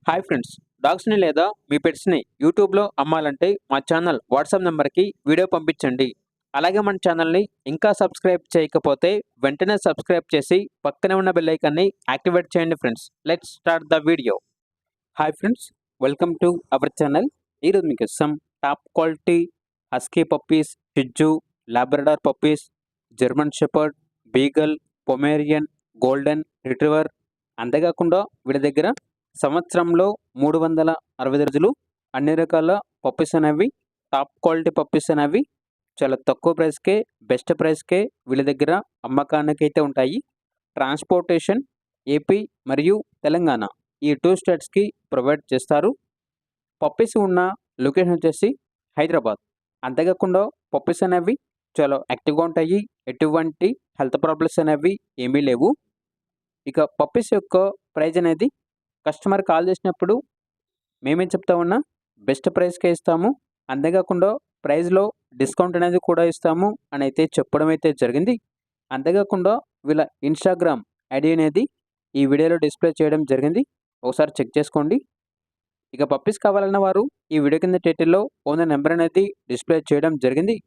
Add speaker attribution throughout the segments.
Speaker 1: Hi friends, డాగ్స్ని లేదా మీ పెట్స్ని యూట్యూబ్లో అమ్మాలంటే మా ఛానల్ వాట్సాప్ నెంబర్కి వీడియో పంపించండి. అలాగే మన ఛానల్ని ఇంకా సబ్స్క్రైబ్ చేయకపోతే వెంటనే సబ్స్క్రైబ్ చేసి పక్కనే ఉన్న బెల్ ఐకాన్ని యాక్టివేట్ చేయండి friends. Let's start the video. Hi friends, welcome to our channel. ఈరోజు మీకు top quality husky puppies, Shih Tzu, Labrador puppies, German shepherd, beagle, Pomeranian, golden retriever, అంతేకాకుండా వీడి దగ్గర సంవత్సరంలో 365 రోజులు అన్ని రకాల పప్పీస్ అనేవి, టాప్ క్వాలిటీ పప్పీస్ అనేవి చాలా తక్కువ ప్రైస్కే, బెస్ట్ ప్రైస్కే వీళ్ళ దగ్గర అమ్మకానికైతే ఉంటాయి. ట్రాన్స్పోర్టేషన్ ఏపీ మరియు తెలంగాణ ఈ 2 స్టేట్స్కి ప్రొవైడ్ చేస్తారు. పప్పీస్ ఉన్న లొకేషన్ వచ్చేసి హైదరాబాద్. అంతేకాకుండా పప్పీస్ అనేవి చాలా యాక్టివ్గా ఉంటాయి. ఎటువంటి హెల్త్ ప్రాబ్లమ్స్ అనేవి ఏమీ లేవు. ఇక పప్పీస్ యొక్క ప్రైజ్ అనేది కస్టమర్ కాల్ చేసినప్పుడు మేమేం చెప్తా ఉన్నా బెస్ట్ ప్రైస్కే ఇస్తాము, అంతేకాకుండా ప్రైస్లో డిస్కౌంట్ అనేది కూడా ఇస్తాము అని అయితే చెప్పడం అయితే జరిగింది. అంతేకాకుండా వీళ్ళ ఇన్స్టాగ్రామ్ ఐడి అనేది ఈ వీడియోలో డిస్ప్లే చేయడం జరిగింది, ఒకసారి చెక్ చేసుకోండి. ఇక పప్పీస్ కావాలన్న వారు ఈ వీడియో కింద టైటిల్లో ఓనర్ నెంబర్ అనేది డిస్ప్లే చేయడం జరిగింది,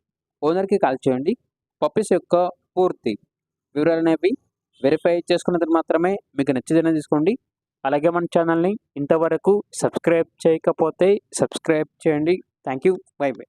Speaker 1: ఓనర్కి కాల్ చేయండి. పప్పీస్ యొక్క పూర్తి వివరాలు అనేవి వెరిఫై చేసుకున్నది మాత్రమే మీకు నచ్చితేనే తీసుకోండి. అలాగే మన ఛానల్ని ఇంతవరకు సబ్స్క్రైబ్ చేయకపోతే సబ్స్క్రైబ్ చేయండి. Thank you. By by.